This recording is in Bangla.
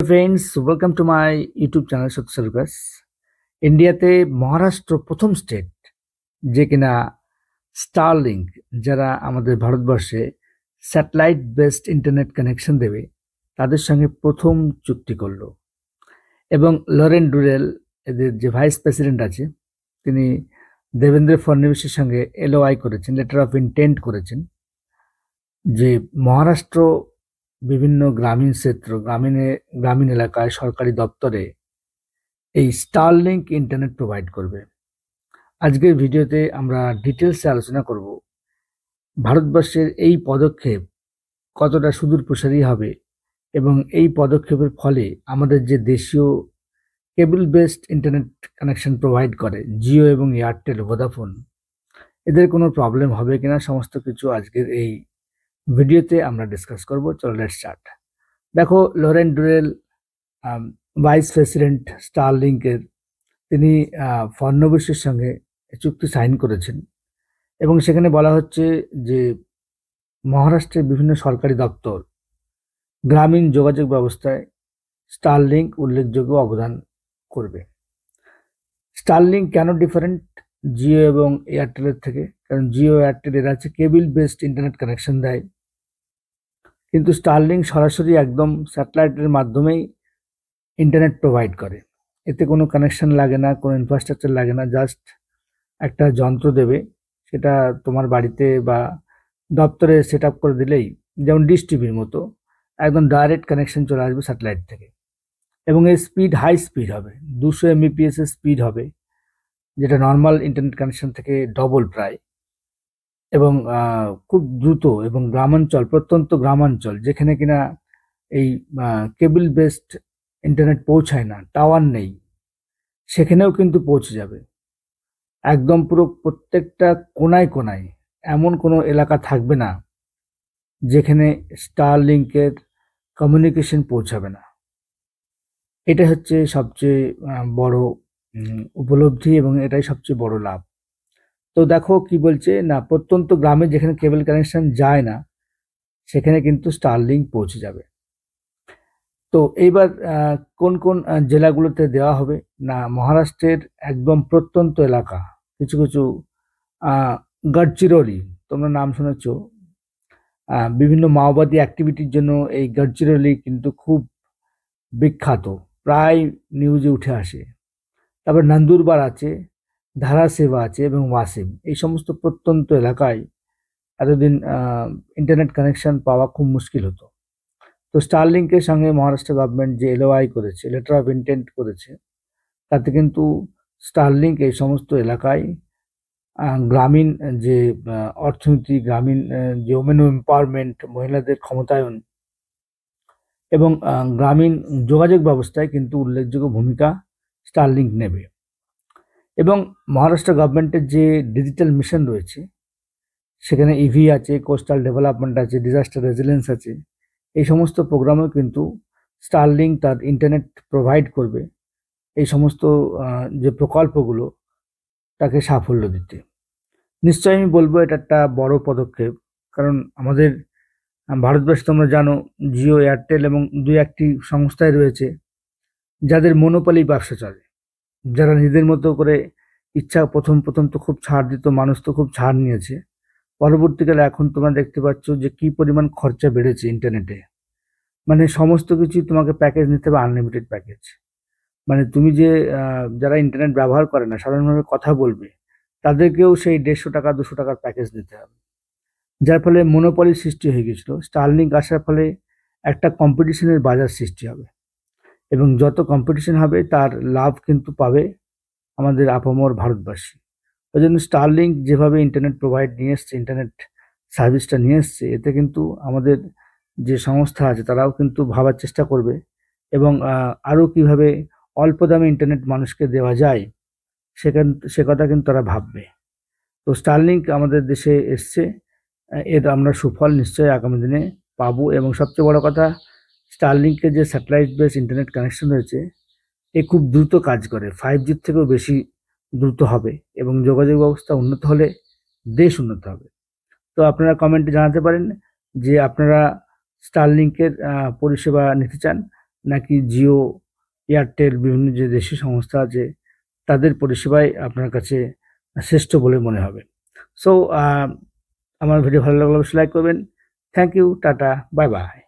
Friends, welcome to my YouTube channel সত্য সার্কাস। ইন্ডিয়াতে মহারাষ্ট্র প্রথম স্টেট যে কিনা স্টারলিংক, যারা আমাদের ভারতবর্ষে স্যাটেলাইট বেসড ইন্টারনেট কানেকশন দেবে, তাদের সঙ্গে প্রথম চুক্তি করলো। এবং লরেন ডুরেল, এদের যে ভাইস প্রেসিডেন্ট আছে, তিনি দেবেন্দ্র ফডনবিসের সঙ্গে এলওআই করেছেন, লেটার অফ ইন্টেন্ট করেছেন, যে মহারাষ্ট্র বিভিন্ন গ্রামীণ ক্ষেত্র, গ্রামীণ এলাকায় সরকারি দপ্তরে এই স্টারলিংক ইন্টারনেট প্রোভাইড করবে। আজকের ভিডিওতে আমরা ডিটেলসে আলোচনা করব ভারতবর্ষের এই পদক্ষেপ কতটা সুদূর প্রসারী হবে এবং এই পদক্ষেপের ফলে আমাদের যে দেশীয় কেবল বেসড ইন্টারনেট কানেকশন প্রোভাইড করে জিও এবং এয়ারটেল, ভোদাফোন, এদের কোনো প্রবলেম হবে কিনা, সমস্ত কিছু আজকের এই ভিডিওতে আমরা ডিসকাস করব। চলো লেটস স্টার্ট। দেখো, লরেন ডুরেল ভাইস প্রেসিডেন্ট স্টারলিংকের, তিনি ফডনবিসের সঙ্গে চুক্তি সাইন করেছেন এবং সেখানে বলা হচ্ছে যে মহারাষ্ট্রের বিভিন্ন সরকারি দপ্তর গ্রামীণ যোগাযোগ ব্যবস্থায় স্টারলিংক উল্লেখযোগ্য অবদান করবে। স্টারলিংক কেন ডিফারেন্ট জিও এবং এয়ারটেলের থেকে? কারণ জিও এয়ারটেল এরা হচ্ছে কেবল বেসড ইন্টারনেট কানেকশন দেয়, কিন্তু স্টারলিংক সরাসরি একদম স্যাটেলাইটের মাধ্যমেই ইন্টারনেট প্রোভাইড করে। এতে কোনো কানেকশন লাগে না, কোনো ইনফ্রাস্ট্রাকচার লাগে না, জাস্ট একটা যন্ত্র দেবে, সেটা তোমার বাড়িতে বা দপ্তরে সেট আপ করে দিলেই, যেমন ডিশ টিভির মতো, একদম ডাইরেক্ট কানেকশন চলে আসবে স্যাটেলাইট থেকে। এবং এর স্পিড হাই স্পিড হবে, 200 Mbps এর স্পিড হবে, যেটা নর্মাল ইন্টারনেট কানেকশন থেকে ডবল প্রায়। এবং খুব দ্রুত, এবং গ্রামাঞ্চল, প্রত্যন্ত গ্রামাঞ্চল যেখানে কিনা এই কেবল বেসড ইন্টারনেট পৌঁছায় না, টাওয়ার নেই, সেখানেও কিন্তু পৌঁছে যাবে। একদম পুরো প্রত্যেকটা কোনায় কোনায় এমন কোনো এলাকা থাকবে না যেখানে স্টারলিংকের কমিউনিকেশন পৌঁছাবে না। এটা হচ্ছে সবচেয়ে বড় উপলব্ধি এবং এটাই সবচেয়ে বড় লাভ। তো দেখো কি বলছে না, প্রত্যন্ত গ্রামে যেখানে কেবল কানেকশন যায় না, সেখানে কিন্তু স্টারলিংক পৌঁছে যাবে। তো এইবার কোন কোন জেলাগুলোতে দেওয়া হবে না, মহারাষ্ট্রের একদম প্রত্যন্ত এলাকা, কিছু কিছু গডচিরোলি, তোমরা নাম শুনেছ, বিভিন্ন মাওবাদী অ্যাক্টিভিটির জন্য এই গডচিরোলি কিন্তু খুব বিখ্যাত, প্রায় নিউজে উঠে আসে। তারপর নন্দুরবার আছে, ধারাসেবা আছে এবং ওয়াসিম। এই সমস্ত প্রত্যন্ত এলাকায় এতদিন ইন্টারনেট কানেকশন পাওয়া খুব মুশকিল হতো। তো স্টারলিংকের সঙ্গে মহারাষ্ট্র গভর্নমেন্ট যে এলওআই করেছে, লেটার অফ ইন্টেন্ট করেছে, তাতে কিন্তু স্টারলিংক এই সমস্ত এলাকায় গ্রামীণ যে অর্থনীতি, গ্রামীণ যে ওমেন এম্পাওয়ারমেন্ট, মহিলাদের ক্ষমতায়ন এবং গ্রামীণ যোগাযোগ ব্যবস্থায় কিন্তু উল্লেখযোগ্য ভূমিকা স্টারলিংক নেবে। এবং মহারাষ্ট্র গভর্নমেন্টের যে ডিজিটাল মিশন রয়েছে, সেখানে ইভি আছে, কোস্টাল ডেভেলপমেন্ট আছে, ডিজাস্টার রেজিলিয়েন্স আছে, এই সমস্ত প্রোগ্রামেও কিন্তু স্টারলিংক তার ইন্টারনেট প্রোভাইড করবে এই সমস্ত যে প্রকল্পগুলো, তাকে সাফল্য দিতে। নিশ্চয়ই আমি বলবো এটা একটা বড় পদক্ষেপ, কারণ আমাদের ভারতবর্ষে তোমরা জানো জিও, এয়ারটেল এবং দুই একটি সংস্থায় রয়েছে যাদের মনোপলি ব্যবসা চলে, যারা নিজেদের মতো করে ইচ্ছা, প্রথম প্রথম তো খুব ছাড় দিত, মানুষ তো খুব ছাড় নিয়েছে, পরবর্তীকালে এখন তোমরা দেখতে পাচ্ছ যে কি পরিমাণ খরচা বেড়েছে ইন্টারনেটে। মানে সমস্ত কিছু তোমাকে প্যাকেজ নিতে হবে, আনলিমিটেড প্যাকেজ। মানে তুমি যে যারা ইন্টারনেট ব্যবহার করে না, সাধারণভাবে কথা বলবে, তাদেরকেও সেই 150 টাকা 200 টাকার প্যাকেজ নিতে হবে, যার ফলে মনোপলি সৃষ্টি হয়ে গেছিল। স্টারলিংক আসার ফলে একটা কম্পিটিশনের বাজার সৃষ্টি হবে এবং যত কম্পিটিশন হবে তার লাভ কিন্তু পাবে আমাদের আপামর ভারতবাসী। ওই জন্য স্টারলিংক যেভাবে ইন্টারনেট প্রোভাইড নিয়ে এসছে, ইন্টারনেট সার্ভিসটা নিয়ে এসছে, এতে কিন্তু আমাদের যে সংস্থা আছে তারাও কিন্তু ভাবার চেষ্টা করবে এবং আরও কীভাবে অল্প দামে ইন্টারনেট মানুষকে দেওয়া যায় সে কথা কিন্তু তারা ভাববে। তো স্টারলিংক আমাদের দেশে এসছে, এর আমরা সুফল নিশ্চয়ই আগামী দিনে পাবো। এবং সবচেয়ে বড় কথা, স্টারলিংকের যে স্যাটেলাইট বেস ইন্টারনেট কানেকশন রয়েছে, এ খুব দ্রুত কাজ করে, 5Gর থেকেও বেশি দ্রুত হবে এবং যোগাযোগ ব্যবস্থা উন্নত হলে দেশ উন্নত হবে। তো আপনারা কমেন্টে জানাতে পারেন যে আপনারা স্টারলিংকের পরিষেবা নিতে চান নাকি জিও, এয়ারটেল, বিভিন্ন যে দেশীয় সংস্থা আছে তাদের পরিষেবাই আপনার কাছে শ্রেষ্ঠ বলে মনে হবে। সো আমার ভিডিও ভালো লাগলে অবশ্যই লাইক করবেন। Thank you, tata, bye by.